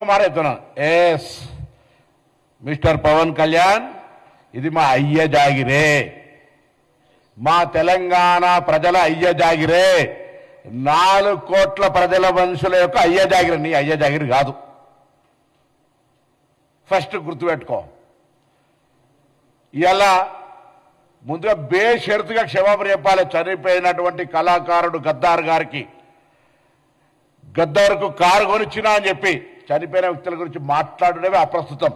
Yes mister Pawan Kalyan, ఇది మా అయ్య జాగిరే, మా తెలంగాణ ప్రజల అయ్య జాగిరే, 4 కోట్ల ప్రజల మనుషుల యొక్క అయ్య జాగిరే, నీ అయ్య జాగిరి కాదు. ఫస్ట్ గుర్తుపెట్టుకో. ఇలా ముందుగా బేషరతుగా క్షమాపణ చెప్పాలి చనిపోయినటువంటి కళాకారుడు గద్దార్ గారికి. గద్దార్కు కారు కొనిచ్చినా అని చెప్పి చనిపోయిన వ్యక్తుల గురించి మాట్లాడడమే అప్రస్తుతం.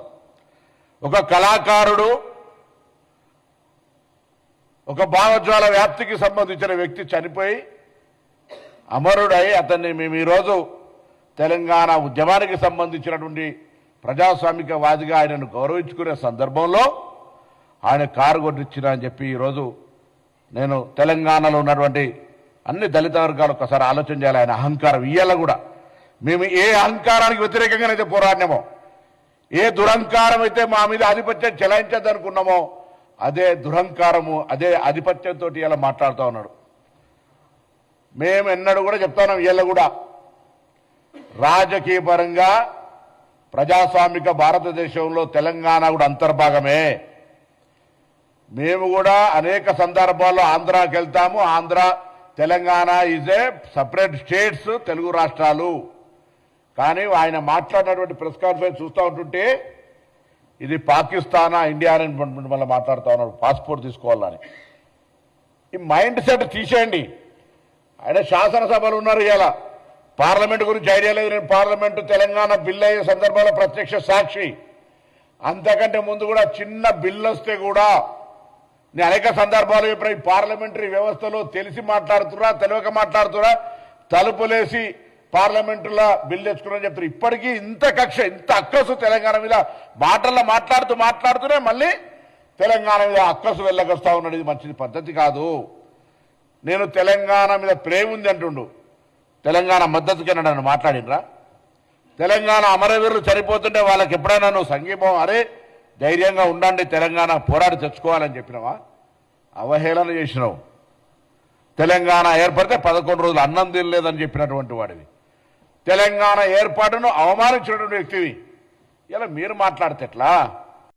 ఒక కళాకారుడు, ఒక భావజ్వాల వ్యాప్తికి సంబంధించిన వ్యక్తి చనిపోయి అమరుడై అతన్ని మేము ఈరోజు తెలంగాణ ఉద్యమానికి సంబంధించినటువంటి ప్రజాస్వామికవాదిగా ఆయనను గౌరవించుకునే సందర్భంలో ఆయన కారు కొట్టించిన అని చెప్పి ఈరోజు నేను తెలంగాణలో ఉన్నటువంటి అన్ని దళిత వర్గాలు ఒకసారి ఆలోచన చేయాలి. ఆయన అహంకారం ఇయ్యాల కూడా మేము ఏ అహంకారానికి వ్యతిరేకంగానైతే పోరాడినామో, ఏ దురహంకారం అయితే మా మీద ఆధిపత్యం చెలాయించద్దనుకున్నామో అదే దురహంకారము, అదే ఆధిపత్యంతో ఇలా మాట్లాడుతూ ఉన్నాడు. మేము ఎన్నడూ కూడా చెప్తున్నాం, ఇవాళ కూడా రాజకీయ పరంగా ప్రజాస్వామిక భారతదేశంలో తెలంగాణ కూడా అంతర్భాగమే. మేము కూడా అనేక సందర్భాల్లో ఆంధ్రాకి వెళ్తాము. Andhra, Telangana is a separate states, Telugu రాష్ట్రాలు. కానీ ఆయన మాట్లాడినటువంటి ప్రెస్ కాన్ఫరెన్స్ చూస్తూ ఉంటుంటే ఇది పాకిస్తానా ఇండియా అని మళ్ళీ మాట్లాడుతూ ఉన్నాడు, పాస్పోర్ట్ తీసుకోవాలని. ఈ మైండ్ సెట్ తీసేయండి. ఆయన శాసనసభలు ఉన్నారు, ఇలా పార్లమెంట్ గురించి ఐడియా లేదు. నేను పార్లమెంటు తెలంగాణ బిల్ అయ్యే సందర్భంలో ప్రత్యక్ష సాక్షి. అంతకంటే ముందు కూడా చిన్న బిల్లు వస్తే కూడా నేను అనేక సందర్భాలు చెప్పిన, ఈ పార్లమెంటరీ వ్యవస్థలో తెలిసి మాట్లాడుతురా తెలియక మాట్లాడుతురా, తలుపులేసి పార్లమెంటులో బిల్లు తెచ్చుకున్నారని చెప్తారు. ఇప్పటికీ ఇంత కక్ష, ఇంత అక్కసు తెలంగాణ మీద మాటల్లో మాట్లాడుతూనే మళ్ళీ తెలంగాణ మీద అక్కసు వెళ్ళగొస్తా ఉన్నాడు. ఇది మంచిది పద్ధతి కాదు. నేను తెలంగాణ మీద ప్రేమ ఉంది అంటుండు, తెలంగాణ మద్దతుకి నన్ను మాట్లాడినరా? తెలంగాణ అమరవీరులు చనిపోతుంటే వాళ్ళకి ఎప్పుడైనా నువ్వు సంఘీభావం, అరే ధైర్యంగా ఉండండి, తెలంగాణ పోరాడి తెచ్చుకోవాలని చెప్పినావా? అవహేళన చేసినావు. తెలంగాణ ఏర్పడితే 11 రోజులు అన్నం తినలేదని చెప్పినటువంటి వాడివి. తెలంగాణ ఏర్పాటును అవమానించినటువంటి వ్యక్తివి. ఇలా మీరు మాట్లాడితే ఎట్లా?